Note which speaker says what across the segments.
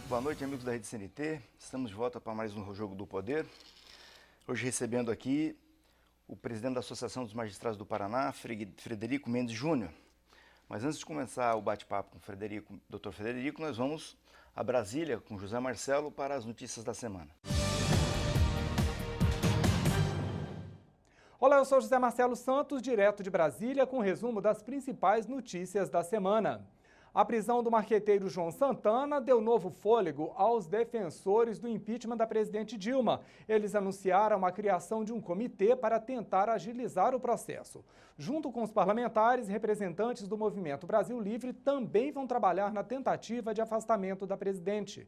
Speaker 1: Boa noite, amigos da Rede CNT. Estamos de volta para mais um Jogo do Poder. Hoje recebendo aqui o presidente da Associação dos Magistrados do Paraná, Frederico Mendes Júnior. Mas antes de começar o bate-papo com o Dr. Frederico, nós vamos a Brasília com José Marcelo para as notícias da semana.
Speaker 2: Olá, eu sou José Marcelo Santos, direto de Brasília, com um resumo das principais notícias da semana. A prisão do marqueteiro João Santana deu novo fôlego aos defensores do impeachment da presidente Dilma. Eles anunciaram a criação de um comitê para tentar agilizar o processo. Junto com os parlamentares, representantes do Movimento Brasil Livre também vão trabalhar na tentativa de afastamento da presidente.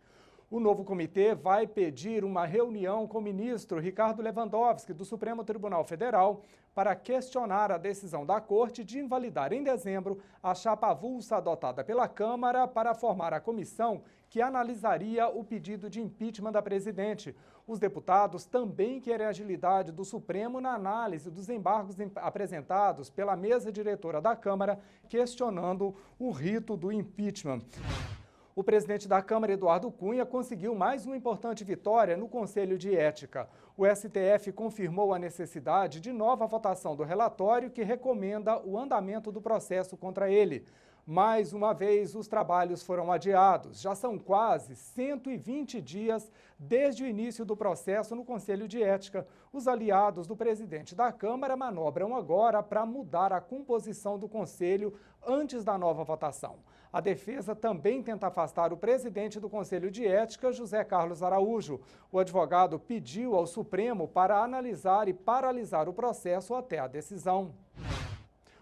Speaker 2: O novo comitê vai pedir uma reunião com o ministro Ricardo Lewandowski, do Supremo Tribunal Federal, para questionar a decisão da Corte de invalidar em dezembro a chapa avulsa adotada pela Câmara para formar a comissão que analisaria o pedido de impeachment da presidente. Os deputados também querem a agilidade do Supremo na análise dos embargos apresentados pela mesa diretora da Câmara, questionando o rito do impeachment. O presidente da Câmara, Eduardo Cunha, conseguiu mais uma importante vitória no Conselho de Ética. O STF confirmou a necessidade de nova votação do relatório que recomenda o andamento do processo contra ele. Mais uma vez, os trabalhos foram adiados. Já são quase 120 dias desde o início do processo no Conselho de Ética. Os aliados do presidente da Câmara manobram agora para mudar a composição do Conselho antes da nova votação. A defesa também tenta afastar o presidente do Conselho de Ética, José Carlos Araújo. O advogado pediu ao Supremo para analisar e paralisar o processo até a decisão.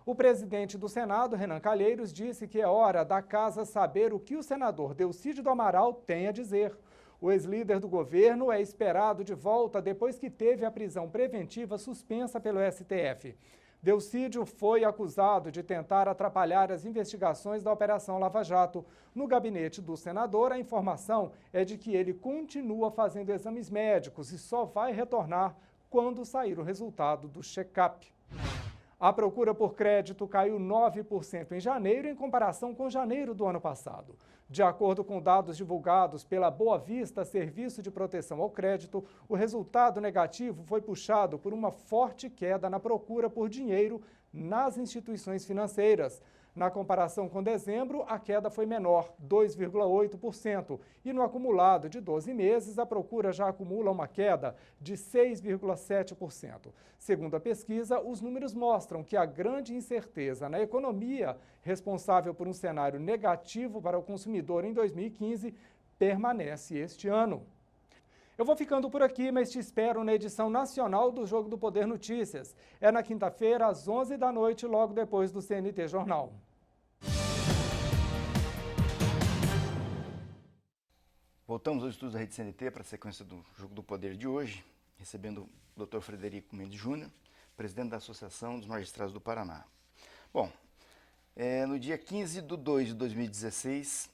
Speaker 2: O presidente do Senado, Renan Calheiros, disse que é hora da casa saber o que o senador Delcídio do Amaral tem a dizer. O ex-líder do governo é esperado de volta depois que teve a prisão preventiva suspensa pelo STF. Delcídio foi acusado de tentar atrapalhar as investigações da Operação Lava Jato. No gabinete do senador, a informação é de que ele continua fazendo exames médicos e só vai retornar quando sair o resultado do check-up. A procura por crédito caiu 9% em janeiro em comparação com janeiro do ano passado. De acordo com dados divulgados pela Boa Vista Serviço de Proteção ao Crédito, o resultado negativo foi puxado por uma forte queda na procura por dinheiro nas instituições financeiras. Na comparação com dezembro, a queda foi menor, 2,8%, e no acumulado de 12 meses, a procura já acumula uma queda de 6,7%. Segundo a pesquisa, os números mostram que a grande incerteza na economia, responsável por um cenário negativo para o consumidor em 2015, permanece este ano. Eu vou ficando por aqui, mas te espero na edição nacional do Jogo do Poder Notícias. É na quinta-feira, às 11 da noite, logo depois do CNT Jornal.
Speaker 1: Voltamos aos estudos da Rede CNT para a sequência do Jogo do Poder de hoje, recebendo o Dr. Frederico Mendes Júnior, presidente da Associação dos Magistrados do Paraná. Bom, no dia 15/2/2016,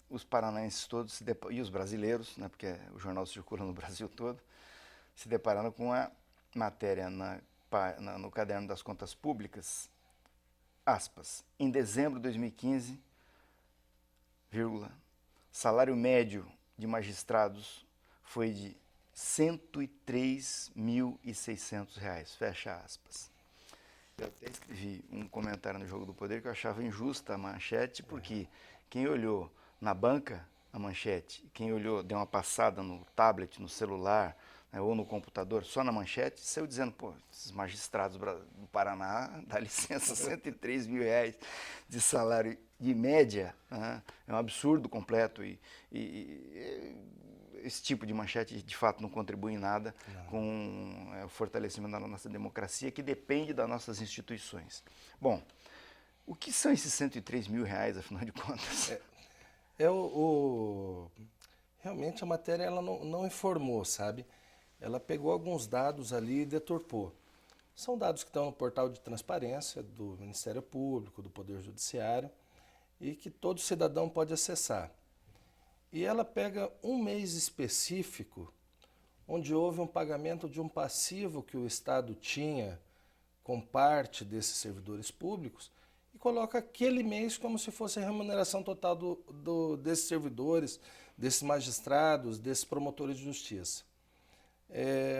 Speaker 1: os paranaenses todos e os brasileiros, né, porque o jornal circula no Brasil todo, se depararam com a matéria no caderno das contas públicas, aspas, em dezembro de 2015, salário médio de magistrados foi de R$ 103.600, fecha aspas. Eu até escrevi um comentário no Jogo do Poder que eu achava injusta a manchete, porque quem olhou na banca a manchete, quem olhou, deu uma passada no tablet, no celular, né, ou no computador, só na manchete, saiu dizendo, pô, esses magistrados do Paraná, dá licença, R$ 103 mil de salário de média, né, é um absurdo completo e esse tipo de manchete de fato não contribui em nada com o fortalecimento da nossa democracia, que depende das nossas instituições. Bom, o que são esses R$ 103 mil, afinal de contas?
Speaker 3: Realmente a matéria ela não informou, sabe? Ela pegou alguns dados ali e deturpou. São dados que estão no portal de transparência do Ministério Público, do Poder Judiciário, e que todo cidadão pode acessar. E ela pega um mês específico, onde houve um pagamento de um passivo que o Estado tinha com parte desses servidores públicos, e coloca aquele mês como se fosse a remuneração total desses servidores, desses magistrados, desses promotores de justiça.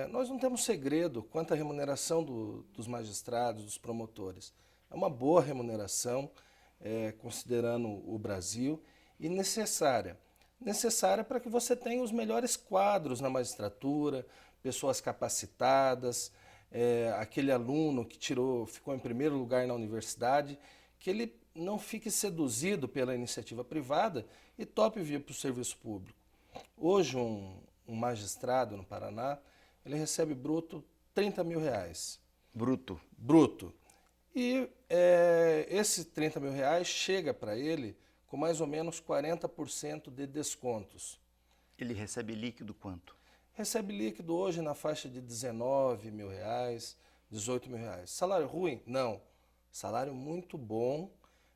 Speaker 3: Nós não temos segredo quanto à remuneração dos magistrados, dos promotores. É uma boa remuneração, considerando o Brasil, e necessária. Necessária para que você tenha os melhores quadros na magistratura, pessoas capacitadas, aquele aluno que ficou em primeiro lugar na universidade, que ele não fique seduzido pela iniciativa privada e tope vir para o serviço público. Hoje, um magistrado no Paraná, ele recebe bruto R$30 mil.
Speaker 1: Bruto?
Speaker 3: Bruto. E esses R$30 mil chega para ele com mais ou menos 40% de descontos.
Speaker 1: Ele recebe líquido quanto?
Speaker 3: Recebe líquido hoje na faixa de R$19 mil, R$18 mil. Salário ruim? Não. Salário muito bom,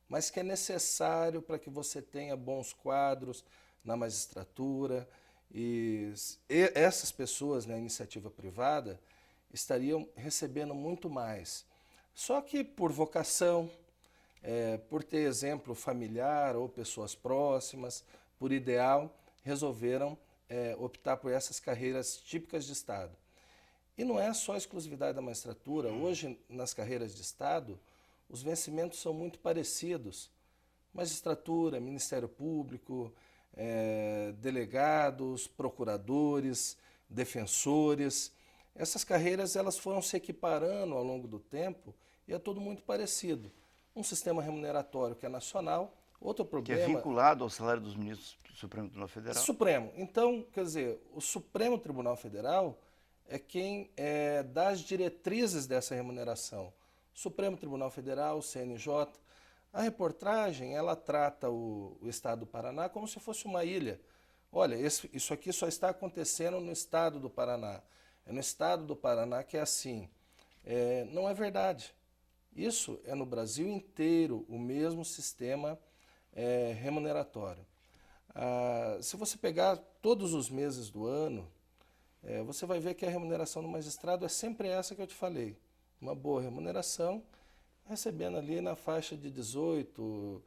Speaker 3: mas que é necessário para que você tenha bons quadros na magistratura. E essas pessoas na iniciativa privada estariam recebendo muito mais. Só que por vocação, por ter exemplo familiar ou pessoas próximas, por ideal, resolveram optar por essas carreiras típicas de Estado. E não é só a exclusividade da magistratura. Hoje, nas carreiras de Estado, os vencimentos são muito parecidos. Magistratura, Ministério Público, delegados, procuradores, defensores. Essas carreiras elas foram se equiparando ao longo do tempo e é tudo muito parecido. Um sistema remuneratório que é nacional, outro problema...
Speaker 1: Que é vinculado ao salário dos ministros do Supremo Tribunal Federal.
Speaker 3: Supremo. Então, quer dizer, o Supremo Tribunal Federal é quem dá as diretrizes dessa remuneração. Supremo Tribunal Federal, CNJ. A reportagem, ela trata o Estado do Paraná como se fosse uma ilha. Olha, isso aqui só está acontecendo no Estado do Paraná. É no Estado do Paraná que é assim. Não é verdade. Isso é no Brasil inteiro o mesmo sistema remuneratório. Se você pegar todos os meses do ano, você vai ver que a remuneração do magistrado é sempre essa que eu te falei. Uma boa remuneração, recebendo ali na faixa de 18,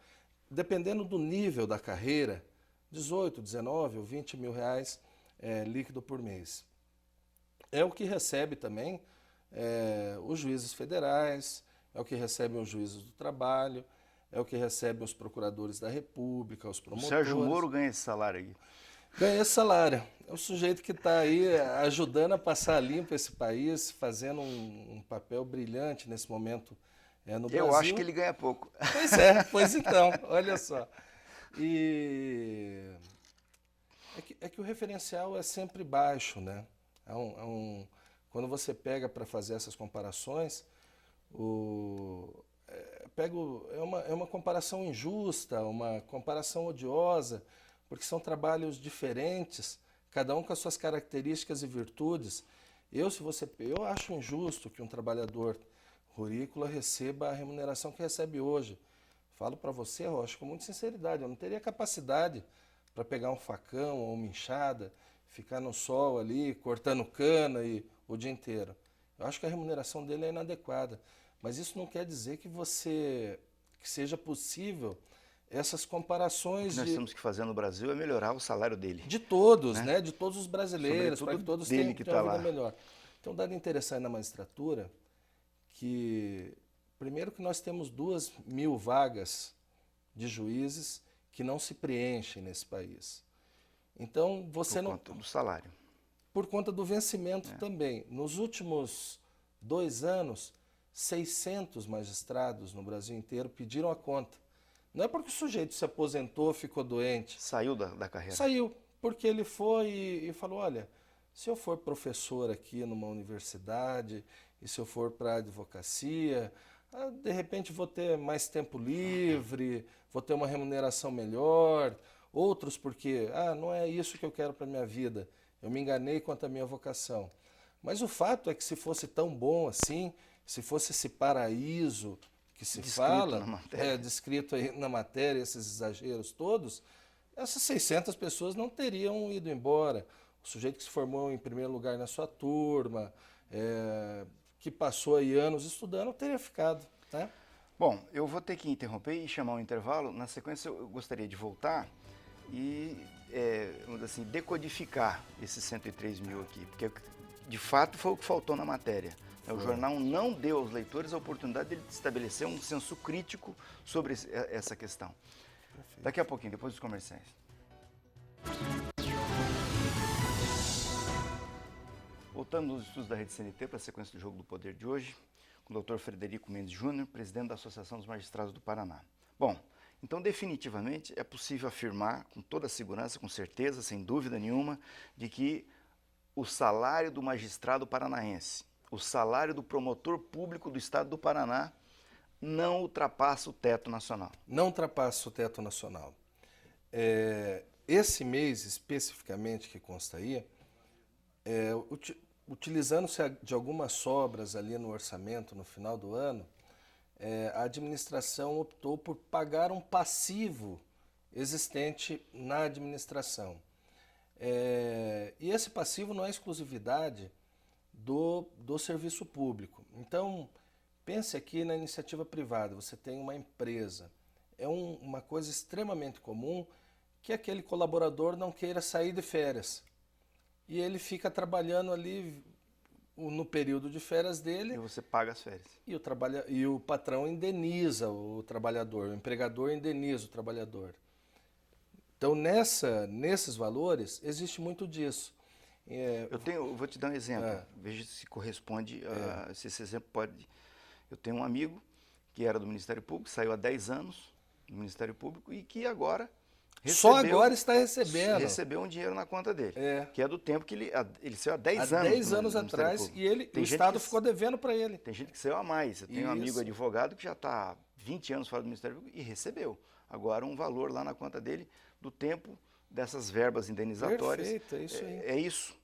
Speaker 3: dependendo do nível da carreira, 18, 19 ou 20 mil reais líquido por mês. É o que recebe também os juízes federais, é o que recebem os juízes do trabalho, é o que recebem os procuradores da República, os promotores.
Speaker 1: O Sérgio Moro ganha esse salário aqui.
Speaker 3: Ganha esse salário. É o sujeito que está aí ajudando a passar limpo esse país, fazendo um papel brilhante nesse momento no Brasil.
Speaker 1: Eu acho que ele ganha pouco.
Speaker 3: Pois então, olha só. E é que o referencial é sempre baixo, né? Quando você pega para fazer essas comparações, é uma comparação injusta, uma comparação odiosa, porque são trabalhos diferentes, cada um com as suas características e virtudes. Eu acho injusto que um trabalhador rurícola receba a remuneração que recebe hoje. Falo para você, Rocha, com muita sinceridade, eu não teria capacidade para pegar um facão ou uma enxada, ficar no sol ali, cortando cana o dia inteiro. Eu acho que a remuneração dele é inadequada. Mas isso não quer dizer que seja possível essas comparações.
Speaker 1: O que nós temos que fazer no Brasil é melhorar o salário dele.
Speaker 3: De todos, né? De todos os brasileiros, para que todos tenham uma vida melhor. Então, um dado interessante na magistratura, que primeiro que nós temos 2.000 vagas de juízes que não se preenchem nesse país. Então, você
Speaker 1: Por conta do salário.
Speaker 3: Por conta do vencimento também. Nos últimos 2 anos, 600 magistrados no Brasil inteiro pediram a conta. Não é porque o sujeito se aposentou, ficou doente.
Speaker 1: Saiu da carreira?
Speaker 3: Saiu, porque ele foi e falou, olha, se eu for professor aqui numa universidade, e se eu for para a advocacia, de repente vou ter mais tempo livre, vou ter uma remuneração melhor. Outros porque, não é isso que eu quero para a minha vida, eu me enganei quanto à minha vocação. Mas o fato é que se fosse tão bom assim, se fosse esse paraíso que se fala, descrito aí na matéria, esses exageros todos, essas 600 pessoas não teriam ido embora. O sujeito que se formou em primeiro lugar na sua turma, que passou aí anos estudando, teria ficado, né?
Speaker 1: Bom, eu vou ter que interromper e chamar um intervalo. Na sequência, eu gostaria de voltar e, vamos dizer assim, decodificar esses 103 mil aqui, porque de fato foi o que faltou na matéria. O jornal não deu aos leitores a oportunidade de estabelecer um senso crítico sobre essa questão. Perfeito. Daqui a pouquinho, depois dos comerciais. Voltamos nos estudos da Rede CNT para a sequência do Jogo do Poder de hoje, com o Dr. Frederico Mendes Júnior, presidente da Associação dos Magistrados do Paraná. Bom, então definitivamente é possível afirmar com toda a segurança, com certeza, sem dúvida nenhuma, de que o salário do magistrado paranaense, o salário do promotor público do Estado do Paraná não ultrapassa o teto nacional.
Speaker 3: Não ultrapassa o teto nacional. Esse mês, especificamente, que consta aí, utilizando-se de algumas sobras ali no orçamento no final do ano, a administração optou por pagar um passivo existente na administração. E esse passivo não é exclusividade do serviço público. Então, pense aqui na iniciativa privada, você tem uma empresa. É uma coisa extremamente comum que aquele colaborador não queira sair de férias. E ele fica trabalhando ali no período de férias dele.
Speaker 1: E você paga as férias.
Speaker 3: E o patrão indeniza o trabalhador, o empregador indeniza o trabalhador. Então, nesses valores, existe muito disso.
Speaker 1: Eu vou te dar um exemplo, veja se corresponde, se esse exemplo pode... Eu tenho um amigo que era do Ministério Público, saiu há 10 anos do Ministério Público e que agora...
Speaker 3: Só agora está recebendo.
Speaker 1: Recebeu um dinheiro na conta dele, que é do tempo que ele saiu há 10 anos.
Speaker 3: Há 10 anos atrás e o Estado ficou devendo para ele.
Speaker 1: Tem gente que saiu a mais. Eu tenho um amigo advogado que já está há 20 anos fora do Ministério Público e recebeu agora um valor lá na conta dele do tempo dessas verbas indenizatórias.
Speaker 3: Perfeito, é isso aí.
Speaker 1: É isso.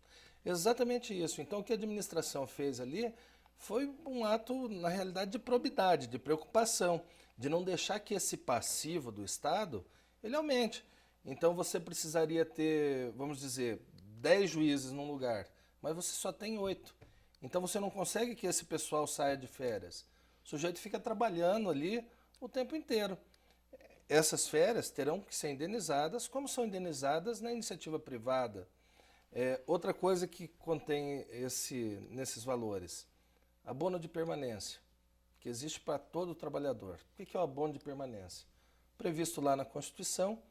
Speaker 3: Exatamente isso. Então, o que a administração fez ali foi um ato, na realidade, de probidade, de preocupação, de não deixar que esse passivo do Estado ele aumente. Então você precisaria ter, vamos dizer, 10 juízes num lugar, mas você só tem 8. Então você não consegue que esse pessoal saia de férias. O sujeito fica trabalhando ali o tempo inteiro. Essas férias terão que ser indenizadas como são indenizadas na iniciativa privada. Outra coisa que contém nesses valores, abono de permanência, que existe para todo trabalhador. O que é o abono de permanência? Previsto lá na Constituição,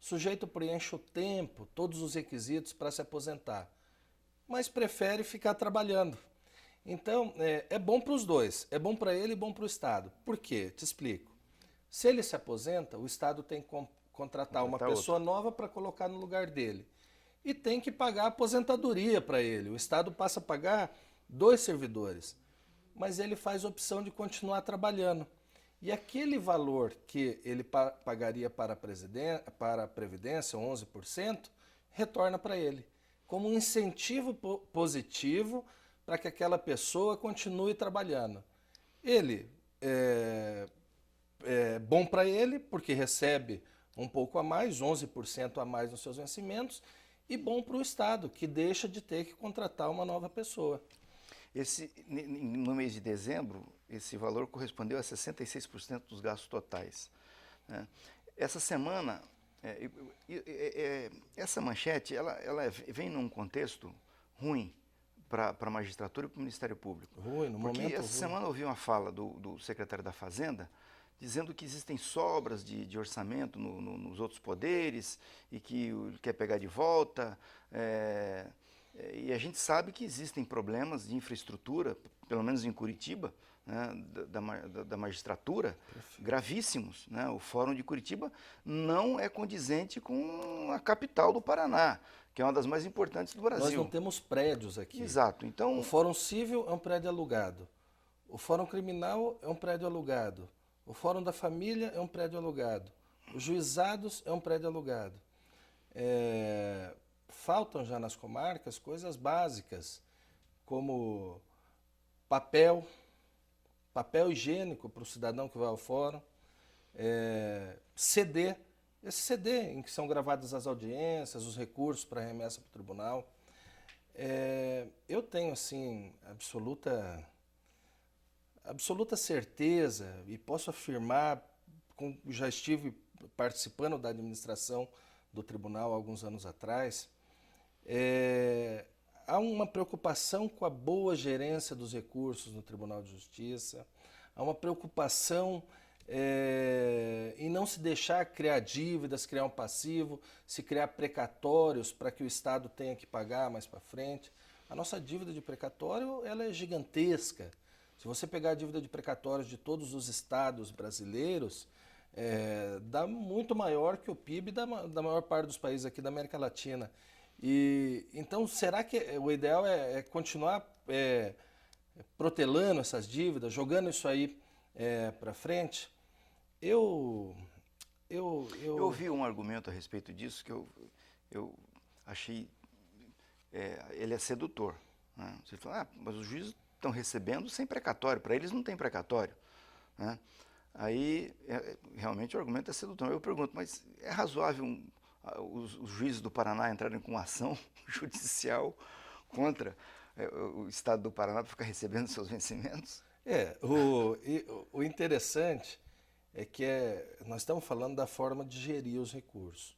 Speaker 3: o sujeito preenche o tempo, todos os requisitos para se aposentar, mas prefere ficar trabalhando. Então, é bom para os dois, é bom para ele e bom para o Estado. Por quê? Te explico. Se ele se aposenta, o Estado tem que contratar uma pessoa nova para colocar no lugar dele. E tem que pagar a aposentadoria para ele. O Estado passa a pagar 2 servidores, mas ele faz a opção de continuar trabalhando. E aquele valor que ele pagaria para a Previdência, 11%, retorna para ele, como um incentivo positivo para que aquela pessoa continue trabalhando. Ele é bom para ele, porque recebe um pouco a mais, 11% a mais nos seus vencimentos, e bom para o Estado, que deixa de ter que contratar uma nova pessoa.
Speaker 1: No mês de dezembro, esse valor correspondeu a 66% dos gastos totais. Né? Essa semana, essa manchete, ela vem num contexto ruim para a magistratura e para o Ministério Público.
Speaker 3: Ruim, no momento ruim.
Speaker 1: Porque essa semana eu ouvi uma fala do secretário da Fazenda, dizendo que existem sobras de orçamento nos outros poderes e que quer pegar de volta. E a gente sabe que existem problemas de infraestrutura, pelo menos em Curitiba, né, da magistratura, gravíssimos. Né? O Fórum de Curitiba não é condizente com a capital do Paraná, que é uma das mais importantes do Brasil.
Speaker 3: Nós não temos prédios aqui.
Speaker 1: Exato. Então,
Speaker 3: o Fórum Civil é um prédio alugado. O Fórum Criminal é um prédio alugado. O Fórum da Família é um prédio alugado. Os Juizados é um prédio alugado. Faltam já nas comarcas coisas básicas, como papel higiênico para o cidadão que vai ao fórum, CD, esse CD em que são gravadas as audiências, os recursos para remessa para o tribunal. absoluta certeza, e posso afirmar, já estive participando da administração do tribunal há alguns anos atrás, há uma preocupação com a boa gerência dos recursos no Tribunal de Justiça, há uma preocupação em não se deixar criar dívidas, criar um passivo, se criar precatórios para que o Estado tenha que pagar mais para frente. A nossa dívida de precatório ela é gigantesca. Se você pegar a dívida de precatórios de todos os estados brasileiros, dá muito maior que o PIB da maior parte dos países aqui da América Latina. Então, será que o ideal é continuar protelando essas dívidas, jogando isso aí para frente? Eu
Speaker 1: ouvi um argumento a respeito disso que eu achei, ele é sedutor. Né? Você fala, mas os juízes estão recebendo sem precatório, para eles não tem precatório. Né? Aí, realmente, o argumento é sedutor. Eu pergunto, mas é razoável os juízes do Paraná entrarem com uma ação judicial contra o Estado do Paraná para ficar recebendo seus vencimentos?
Speaker 3: O interessante é que nós estamos falando da forma de gerir os recursos.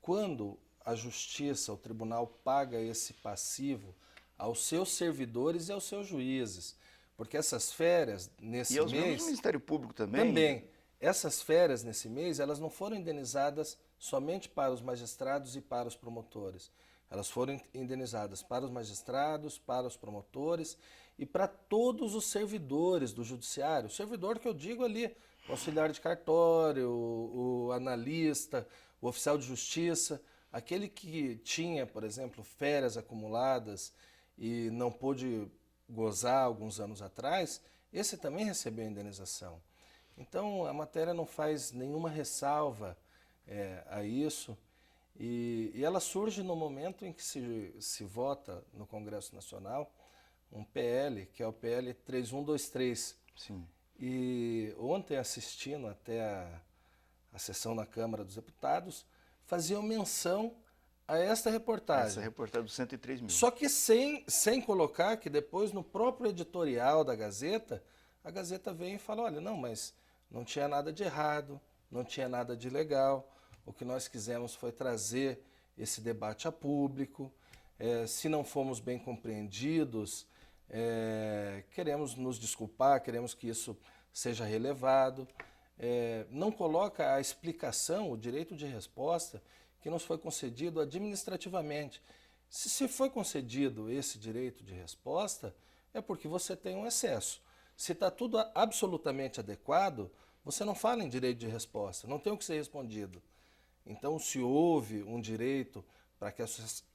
Speaker 3: Quando a justiça, o tribunal, paga esse passivo aos seus servidores e aos seus juízes, porque essas férias nesse mês...
Speaker 1: E aos membros do Ministério Público também?
Speaker 3: Também. Essas férias nesse mês, elas não foram indenizadas somente para os magistrados e para os promotores. Elas foram indenizadas para os magistrados, para os promotores e para todos os servidores do judiciário. O servidor que eu digo ali, o auxiliar de cartório, o analista, o oficial de justiça, aquele que tinha, por exemplo, férias acumuladas e não pôde gozar alguns anos atrás, esse também recebeu indenização. Então, a matéria não faz nenhuma ressalva a isso e ela surge no momento em que se vota no Congresso Nacional um PL, que é o PL 3123.
Speaker 1: Sim.
Speaker 3: E ontem, assistindo até a sessão na Câmara dos Deputados, faziam menção a esta reportagem.
Speaker 1: Essa reportagem dos 103 mil.
Speaker 3: Só que sem colocar que depois no próprio editorial da Gazeta, a Gazeta vem e fala, olha, não, mas não tinha nada de errado, não tinha nada de ilegal, o que nós quisemos foi trazer esse debate a público, se não fomos bem compreendidos, queremos nos desculpar, queremos que isso seja relevado. Não coloca a explicação, o direito de resposta que nos foi concedido administrativamente. Se foi concedido esse direito de resposta, é porque você tem um excesso. Se está tudo absolutamente adequado, você não fala em direito de resposta, não tem o que ser respondido. Então, se houve um direito para que a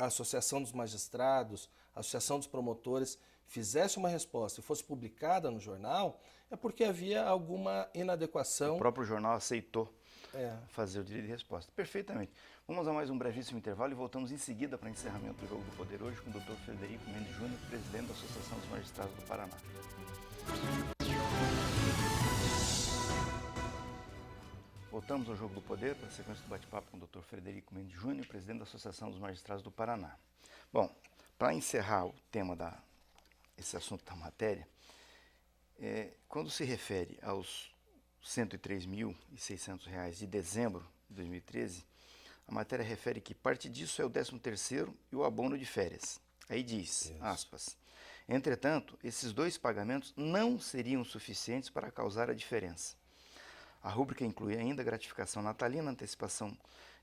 Speaker 3: Associação dos Magistrados, a Associação dos Promotores fizesse uma resposta e fosse publicada no jornal, é porque havia alguma inadequação.
Speaker 1: O próprio jornal aceitou fazer o direito de resposta. Perfeitamente. Vamos a mais um brevíssimo intervalo e voltamos em seguida para o encerramento do Jogo do Poder hoje com o Dr. Frederico Mendes Júnior, presidente da Associação dos Magistrados do Paraná. Voltamos ao Jogo do Poder, para a sequência do bate-papo com o Dr. Frederico Mendes Júnior, presidente da Associação dos Magistrados do Paraná. Bom, para encerrar o tema esse assunto da matéria, quando se refere aos R$ 103.600 de dezembro de 2013, a matéria refere que parte disso é o 13º e o abono de férias. Aí diz, aspas, entretanto, esses dois pagamentos não seriam suficientes para causar a diferença. A rúbrica inclui ainda gratificação natalina, antecipação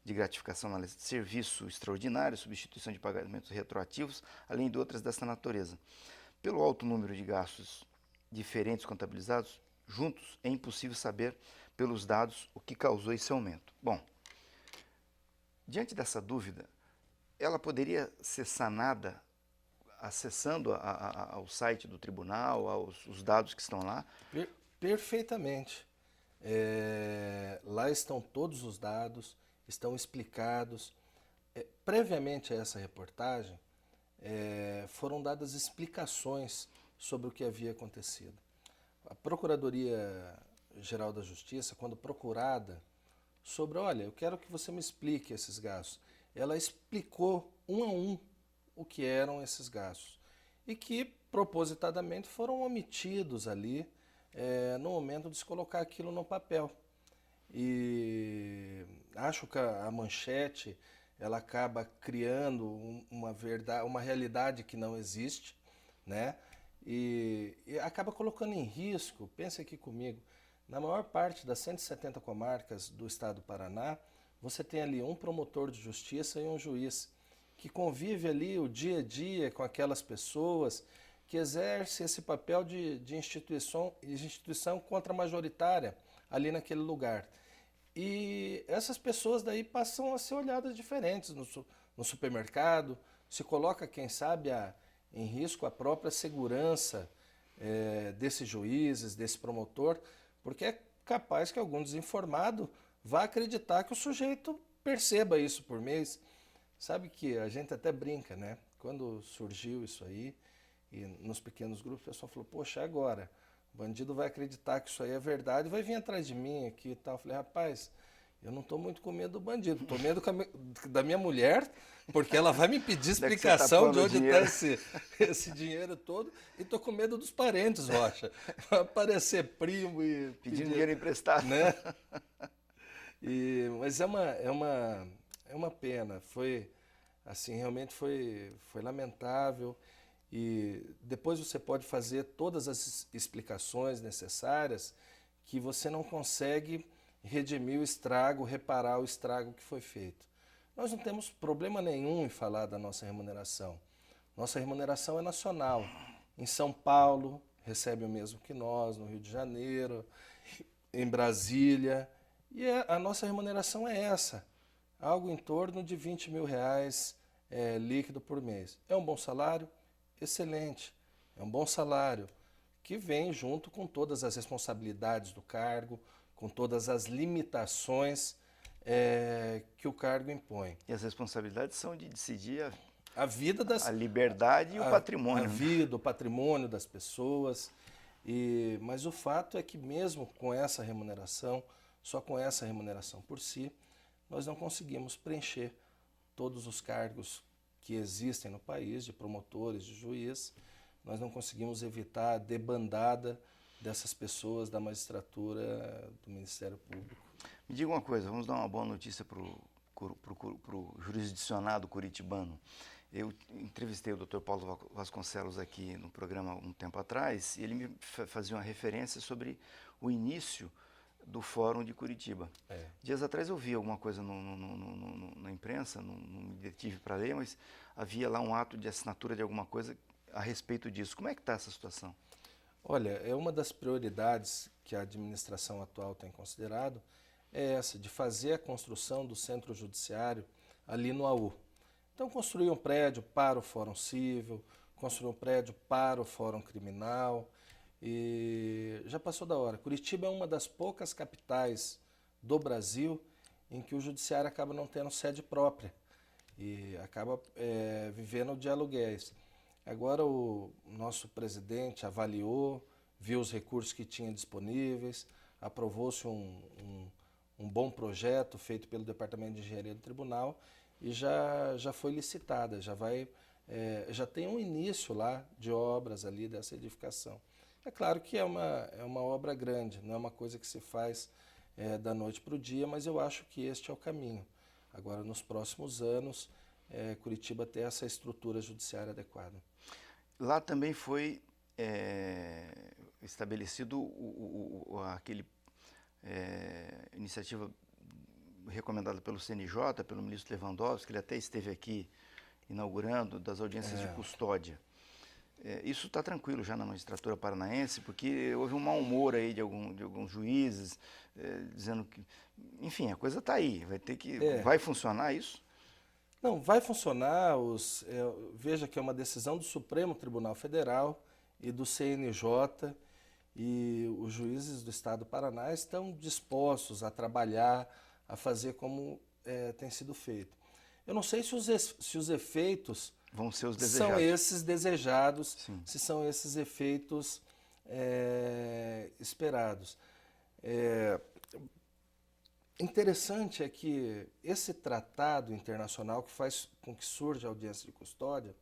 Speaker 1: de gratificação na serviço extraordinário, substituição de pagamentos retroativos, além de outras dessa natureza. Pelo alto número de gastos diferentes contabilizados, juntos, é impossível saber pelos dados o que causou esse aumento. Bom, diante dessa dúvida, ela poderia ser sanada acessando ao site do tribunal, aos dados que estão lá?
Speaker 3: Perfeitamente. Lá estão todos os dados, estão explicados. Previamente a essa reportagem, foram dadas explicações sobre o que havia acontecido. A Procuradoria-Geral da Justiça, quando procurada sobre, olha, eu quero que você me explique esses gastos, ela explicou um a um o que eram esses gastos e que propositadamente foram omitidos ali no momento de se colocar aquilo no papel. E acho que a manchete ela acaba criando uma verdade, uma realidade que não existe, né? E acaba colocando em risco, pense aqui comigo, na maior parte das 170 comarcas do estado do Paraná, você tem ali um promotor de justiça e um juiz, que convive ali o dia a dia com aquelas pessoas, que exerce esse papel de instituição contra-majoritária ali naquele lugar. E essas pessoas daí passam a ser olhadas diferentes no supermercado, se coloca, quem sabe, em risco a própria segurança desses juízes, desse promotor, porque é capaz que algum desinformado vá acreditar que o sujeito perceba isso por mês. Sabe que a gente até brinca, né? Quando surgiu isso aí, e nos pequenos grupos, o pessoal falou, poxa, agora? O bandido vai acreditar que isso aí é verdade, vai vir atrás de mim aqui e tal. Eu falei, rapaz, eu não estou muito com medo do bandido, estou com medo da minha mulher, porque ela vai me pedir explicação de onde está esse dinheiro todo, e estou com medo dos parentes, Rocha. Vai aparecer primo e
Speaker 1: pedindo dinheiro emprestado.
Speaker 3: Né? Mas é uma pena, foi assim, realmente foi lamentável. E depois você pode fazer todas as explicações necessárias que você não consegue redimir o estrago, reparar o estrago que foi feito. Nós não temos problema nenhum em falar da nossa remuneração. Nossa remuneração é nacional. Em São Paulo, recebe o mesmo que nós, no Rio de Janeiro, em Brasília. E a nossa remuneração é essa, algo em torno de R$20 mil líquido por mês. É um bom salário? Excelente, é um bom salário, que vem junto com todas as responsabilidades do cargo, com todas as limitações que o cargo impõe.
Speaker 1: E as responsabilidades são de decidir
Speaker 3: a vida
Speaker 1: a liberdade e o patrimônio.
Speaker 3: A vida, o patrimônio das pessoas. Mas o fato é que mesmo com essa remuneração, só com essa remuneração por si, nós não conseguimos preencher todos os cargos que existem no país, de promotores, de juiz. Nós não conseguimos evitar a debandada dessas pessoas da magistratura, do Ministério Público.
Speaker 1: Me diga uma coisa, vamos dar uma boa notícia para o jurisdicionado curitibano. Eu entrevistei o Dr. Paulo Vasconcelos aqui no programa um tempo atrás, e ele me fazia uma referência sobre o início do Fórum de Curitiba. Dias atrás eu vi alguma coisa na imprensa, não me detive para ler, mas havia lá um ato de assinatura de alguma coisa a respeito disso. Como é que está essa situação?
Speaker 3: Olha, é uma das prioridades que a administração atual tem considerado, é essa, de fazer a construção do centro judiciário ali no AU. Então, construir um prédio para o Fórum Civil, construir um prédio para o Fórum Criminal. E já passou da hora. Curitiba é uma das poucas capitais do Brasil em que o judiciário acaba não tendo sede própria e acaba vivendo de aluguéis. Agora o nosso presidente avaliou, viu os recursos que tinha disponíveis, aprovou-se um bom projeto feito pelo Departamento de Engenharia do Tribunal e já foi licitada, já tem um início lá de obras ali dessa edificação. É claro que é uma obra grande, não é uma coisa que se faz da noite para o dia, mas eu acho que este é o caminho. Agora, nos próximos anos, Curitiba ter essa estrutura judiciária adequada.
Speaker 1: Lá também foi estabelecido aquele iniciativa recomendada pelo CNJ, pelo ministro Lewandowski, ele até esteve aqui inaugurando, das audiências de custódia. Isso está tranquilo já na magistratura paranaense, porque houve um mau humor aí de alguns juízes, dizendo que, enfim, a coisa está aí, vai funcionar isso?
Speaker 3: Não, vai funcionar. Veja que é uma decisão do Supremo Tribunal Federal e do CNJ, e os juízes do Estado do Paraná estão dispostos a trabalhar, a fazer como tem sido feito. Eu não sei se os efeitos
Speaker 1: vão ser os desejados.
Speaker 3: São esses desejados,
Speaker 1: Sim.
Speaker 3: Se são esses efeitos esperados. Interessante é que esse tratado internacional que faz com que surja a audiência de custódia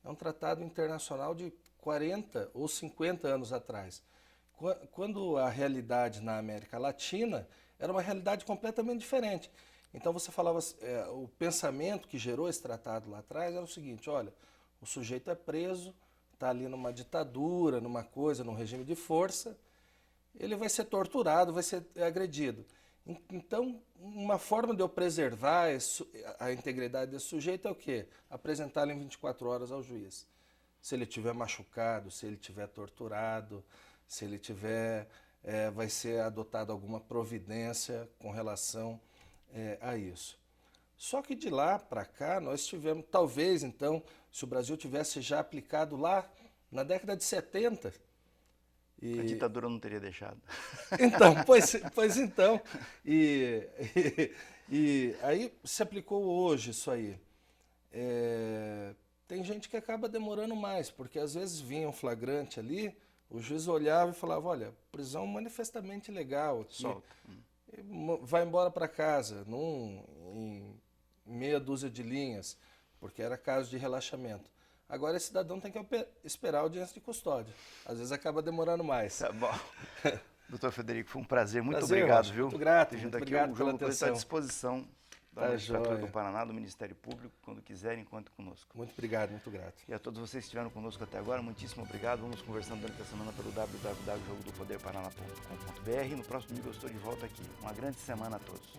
Speaker 3: é um tratado internacional de 40 ou 50 anos atrás, Quando a realidade na América Latina era uma realidade completamente diferente. Então você falava, o pensamento que gerou esse tratado lá atrás era o seguinte: olha, o sujeito é preso, está ali numa ditadura, numa coisa, num regime de força, ele vai ser torturado, vai ser agredido. Então, uma forma de eu preservar a integridade desse sujeito é o quê? Apresentá-lo em 24 horas ao juiz. Se ele estiver machucado, se ele estiver torturado, se ele tiver, vai ser adotada alguma providência com relação a isso. Só que de lá para cá nós tivemos, talvez então, se o Brasil tivesse já aplicado lá na década de 70...
Speaker 1: A ditadura não teria deixado.
Speaker 3: Então, pois então. E aí se aplicou hoje isso aí. Tem gente que acaba demorando mais, porque às vezes vinha um flagrante ali, o juiz olhava e falava, olha, prisão manifestamente ilegal aqui.
Speaker 1: Solta.
Speaker 3: Vai embora para casa, em meia dúzia de linhas, porque era caso de relaxamento. Agora esse cidadão tem que esperar a audiência de custódia. Às vezes acaba demorando mais.
Speaker 1: Tá bom. Doutor Frederico, foi um prazer. Muito
Speaker 3: Prazer,
Speaker 1: obrigado,
Speaker 3: Rocha.
Speaker 1: viu?
Speaker 3: Muito grato.
Speaker 1: Ter vindo
Speaker 3: Muito
Speaker 1: aqui.
Speaker 3: obrigado
Speaker 1: O
Speaker 3: pela
Speaker 1: Jogo do Poder está à
Speaker 3: atenção.
Speaker 1: disposição da
Speaker 3: Tá
Speaker 1: Magistratura
Speaker 3: joia.
Speaker 1: do Paraná, do Ministério Público. Quando quiserem, contem conosco.
Speaker 3: Muito obrigado, muito grato.
Speaker 1: E a todos vocês que estiveram conosco até agora, muitíssimo obrigado. Vamos conversando durante a semana pelo www.jogodopoderparaná.com.br. No próximo domingo eu estou de volta aqui. Uma grande semana a todos.